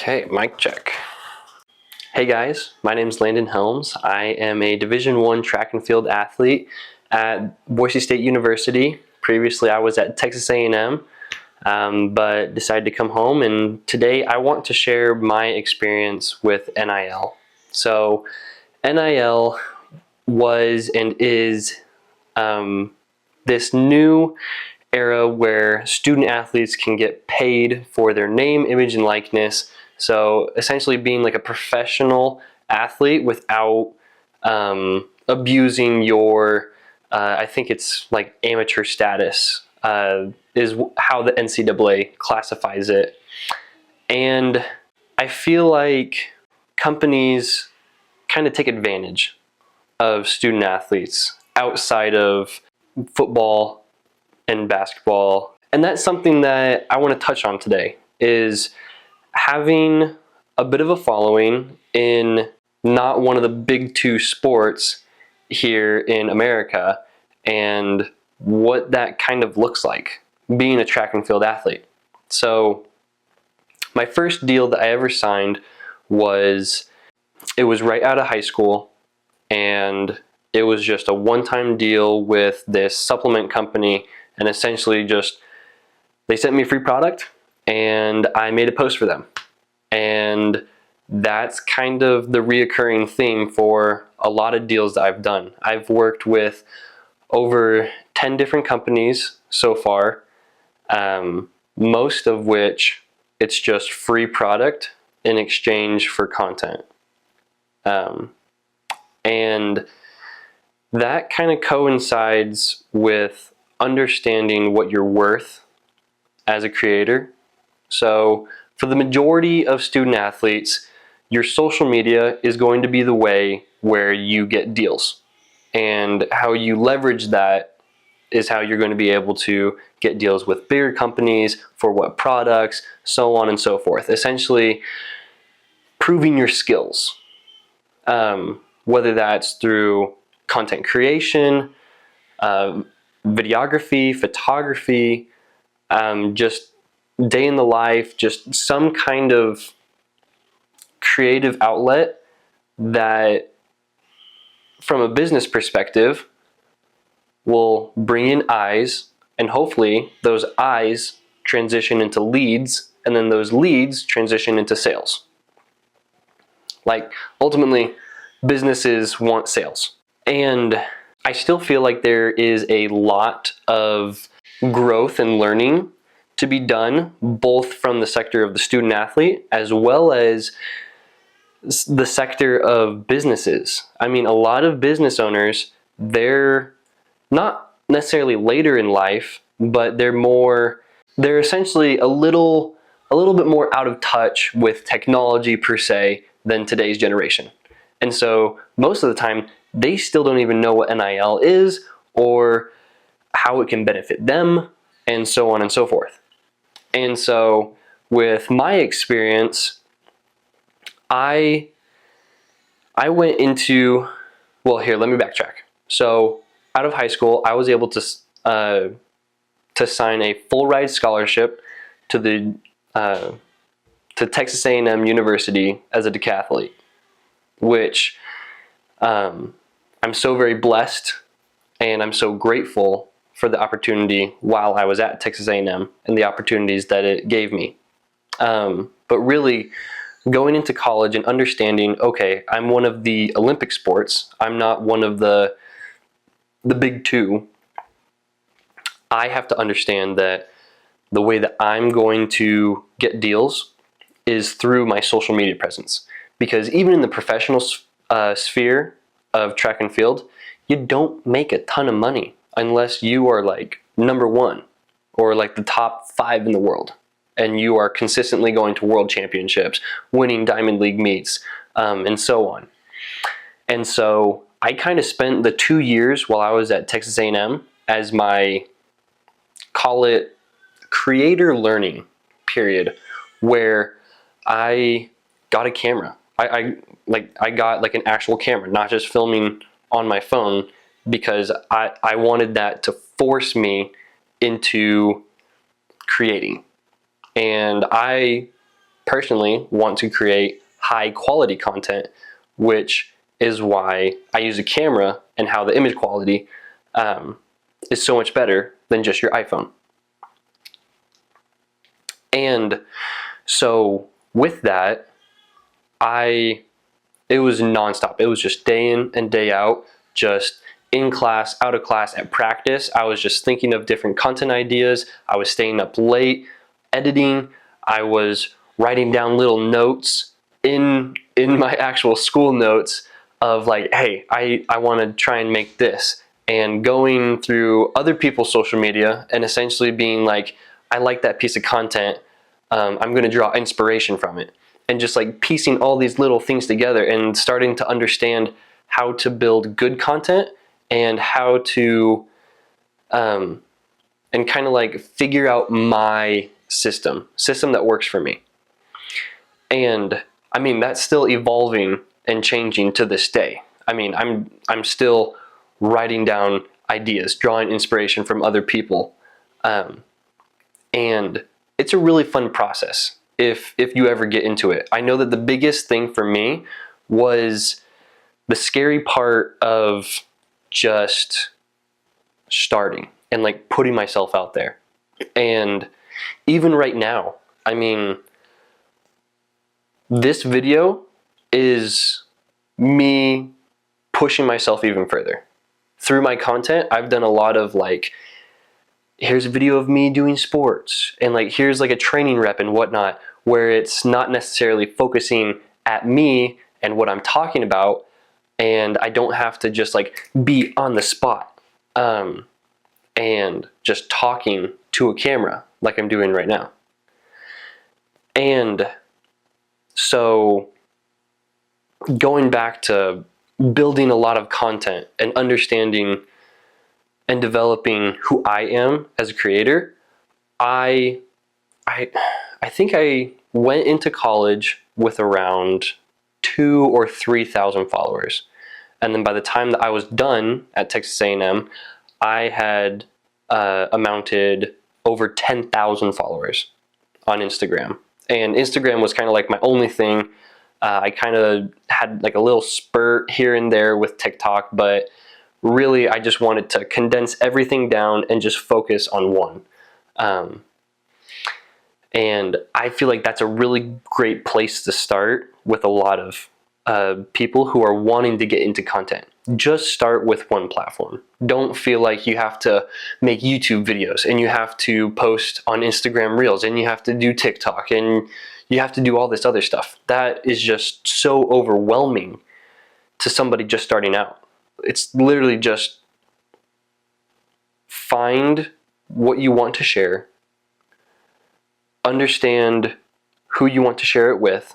Okay, mic check. Hey guys, my name is Landon Helms. I am a Division I track and field athlete at Boise State University. Previously I was at Texas A&M, but decided to come home, and today I want to share my experience with NIL. So NIL was and is this new era where student athletes can get paid for their name, image, and likeness. So essentially being like a professional athlete without abusing your, I think it's like amateur status, is how the NCAA classifies it. And I feel like companies kind of take advantage of student athletes outside of football and basketball. And that's something that I want to touch on today, is having a bit of a following in not one of the big two sports here in America, and what that kind of looks like being a track and field athlete. So my first deal that I ever signed it was right out of high school, and it was just a one-time deal with this supplement company, and essentially just they sent me a free product and I made a post for them. And that's kind of the reoccurring theme for a lot of deals that I've done. I've worked with over 10 different companies so far, most of which it's just free product in exchange for content. And that kind of coincides with understanding what you're worth as a creator. So for the majority of student athletes, your social media is going to be the way where you get deals. And how you leverage that is how you're going to be able to get deals with bigger companies for what products, so on and so forth. Essentially proving your skills, whether that's through content creation, videography, photography, just day in the life, just some kind of creative outlet that from a business perspective will bring in eyes, and hopefully those eyes transition into leads, and then those leads transition into sales. Like ultimately businesses want sales. And I still feel like there is a lot of growth and learning to be done, both from the sector of the student athlete as well as the sector of businesses. I mean, a lot of business owners, they're not necessarily later in life, but they're essentially a little bit more out of touch with technology per se than today's generation. And so most of the time, they still don't even know what NIL is or how it can benefit them, and so on and so forth. And so with my experience, I went into, well, here, let me backtrack. So out of high school, I was able to sign a full ride scholarship to Texas A&M University as a decathlete, which I'm so very blessed, and I'm so grateful for the opportunity while I was at Texas A&M and the opportunities that it gave me. But really going into college and understanding, okay, I'm one of the Olympic sports, I'm not one of the big two. I have to understand that the way that I'm going to get deals is through my social media presence. Because even in the professional sphere of track and field, you don't make a ton of money unless you are like #1 or like the top 5 in the world, and you are consistently going to world championships, winning Diamond League meets, and so on. And so I kind of spent the 2 years while I was at Texas A&M as my, call it, creator learning period, where I got a camera. I got like an actual camera, not just filming on my phone, because I wanted that to force me into creating. And I personally want to create high quality content, which is why I use a camera and how the image quality is so much better than just your iPhone. And so with that, it was nonstop. It was just day in and day out, just in class, out of class, at practice. I was just thinking of different content ideas. I was staying up late, editing. I was writing down little notes in my actual school notes of like, hey, I want to try and make this, and going through other people's social media and essentially being like, I like that piece of content. I'm going to draw inspiration from it. And just like piecing all these little things together and starting to understand how to build good content and how to, and kind of like figure out my system that works for me. And I mean, that's still evolving and changing to this day. I mean, I'm still writing down ideas, drawing inspiration from other people. And it's a really fun process if you ever get into it. I know that the biggest thing for me was the scary part of just starting and like putting myself out there. And even right now, I mean, this video is me pushing myself even further. Through my content, I've done a lot of like, here's a video of me doing sports, and like here's like a training rep and whatnot, where it's not necessarily focusing at me and what I'm talking about, and I don't have to just like be on the spot and just talking to a camera like I'm doing right now. And so going back to building a lot of content and understanding and developing who I am as a creator, I think I went into college with around 2,000 or 3,000 followers. And then by the time that I was done at Texas A&M, I had amounted over 10,000 followers on Instagram. And Instagram was kind of like my only thing. I kind of had like a little spurt here and there with TikTok, but really I just wanted to condense everything down and just focus on one. And I feel like that's a really great place to start with a lot of people who are wanting to get into content. Just start with one platform. Don't feel like you have to make YouTube videos and you have to post on Instagram Reels and you have to do TikTok and you have to do all this other stuff. That is just so overwhelming to somebody just starting out. It's literally just find what you want to share, understand who you want to share it with,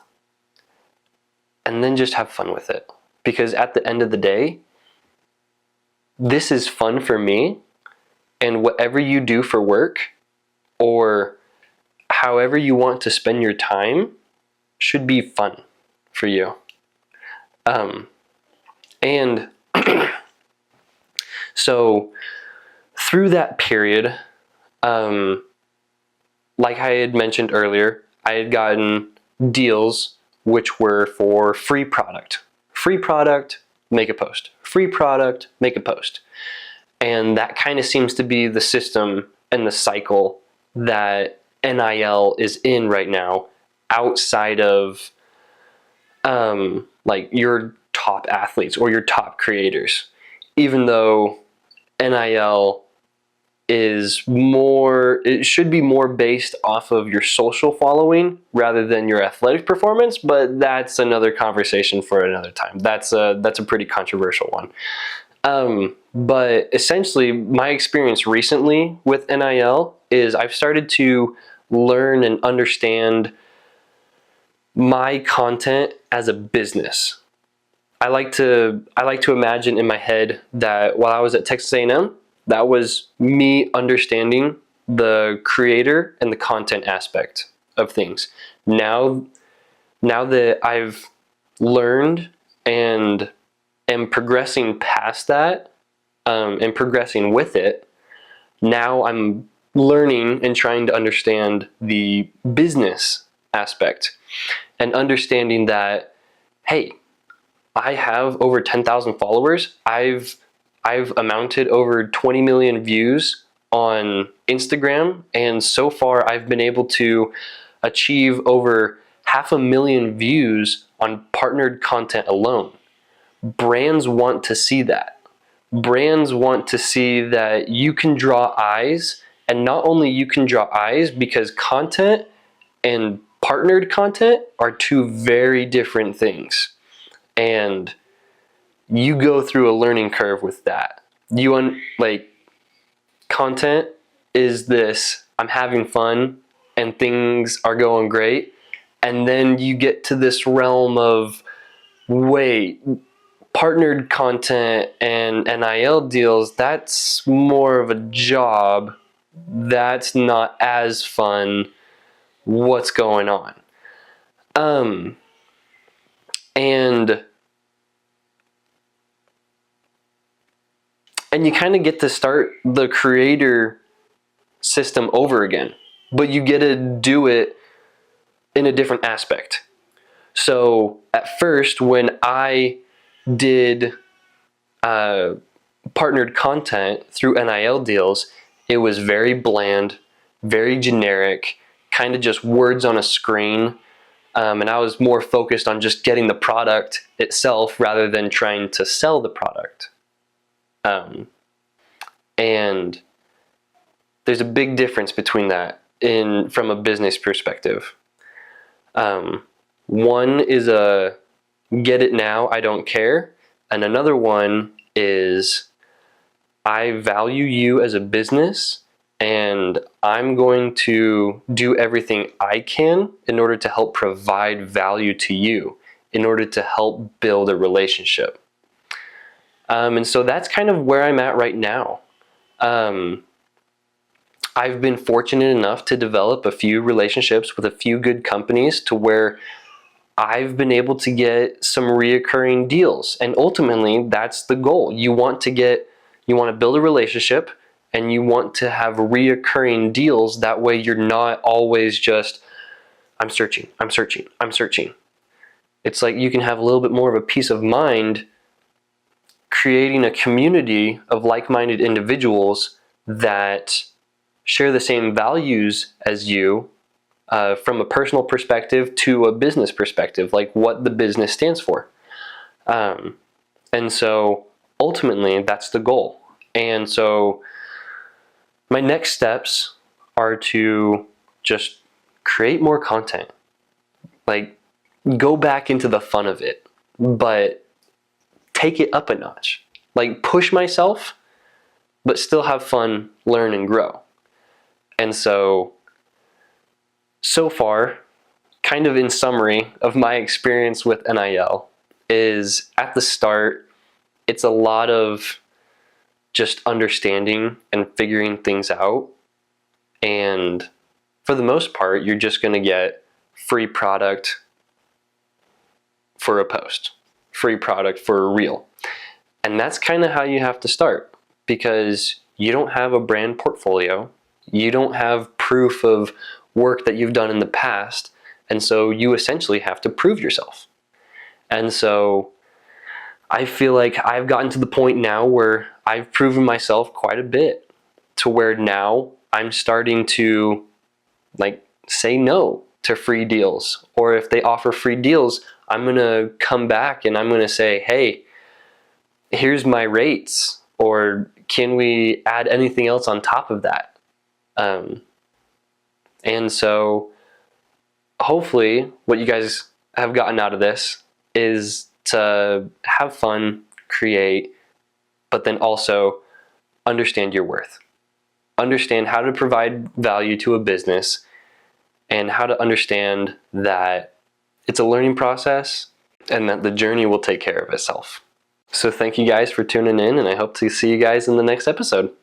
and then just have fun with it. Because at the end of the day, this is fun for me, and whatever you do for work or however you want to spend your time should be fun for you. And so through that period, like I had mentioned earlier, I had gotten deals which were for free product. Free product, make a post. Free product, make a post. And that kind of seems to be the system and the cycle that NIL is in right now, outside of like your top athletes or your top creators. Even though NIL is more, it should be more based off of your social following rather than your athletic performance, but that's another conversation for another time. That's a pretty controversial one. But essentially, my experience recently with NIL is I've started to learn and understand my content as a business. I like to imagine in my head that while I was at Texas A&M, that was me understanding the creator and the content aspect of things. Now that I've learned and am progressing past that, and progressing with it, now I'm learning and trying to understand the business aspect, and understanding that, hey, I have over 10,000 followers. I've amounted over 20 million views on Instagram, and so far I've been able to achieve over 500,000 views on partnered content alone. Brands want to see that. Brands want to see that you can draw eyes, and not only you can draw eyes, because content and partnered content are two very different things. And you go through a learning curve with that. Content is this, I'm having fun and things are going great. And then you get to this realm of, wait, partnered content and NIL deals, that's more of a job. That's not as fun. What's going on? And you kind of get to start the creator system over again, but you get to do it in a different aspect. So at first, when I did partnered content through NIL deals, it was very bland, very generic, kind of just words on a screen. And I was more focused on just getting the product itself rather than trying to sell the product. And there's a big difference between that from a business perspective. One is a get it now, I don't care. And another one is I value you as a business, and I'm going to do everything I can in order to help provide value to you, in order to help build a relationship. And so that's kind of where I'm at right now. I've been fortunate enough to develop a few relationships with a few good companies to where I've been able to get some reoccurring deals. And ultimately, that's the goal. You want to build a relationship, and you want to have reoccurring deals. That way you're not always just, I'm searching. It's like you can have a little bit more of a peace of mind creating a community of like-minded individuals that share the same values as you, from a personal perspective to a business perspective, like what the business stands for. And so ultimately that's the goal. And so my next steps are to just create more content, like go back into the fun of it, but take it up a notch, like push myself, but still have fun, learn, and grow. And so far, kind of in summary of my experience with NIL, is at the start, it's a lot of just understanding and figuring things out. And for the most part, you're just going to get free product for a post, free product for a reel. And that's kind of how you have to start, because you don't have a brand portfolio. You don't have proof of work that you've done in the past. And so you essentially have to prove yourself. And so I feel like I've gotten to the point now where I've proven myself quite a bit, to where now I'm starting to say no to free deals. Or if they offer free deals, I'm going to come back and I'm going to say, hey, here's my rates, or can we add anything else on top of that? And so hopefully what you guys have gotten out of this is to have fun, create, but then also understand your worth. Understand how to provide value to a business, and how to understand that it's a learning process and that the journey will take care of itself. So thank you guys for tuning in, and I hope to see you guys in the next episode.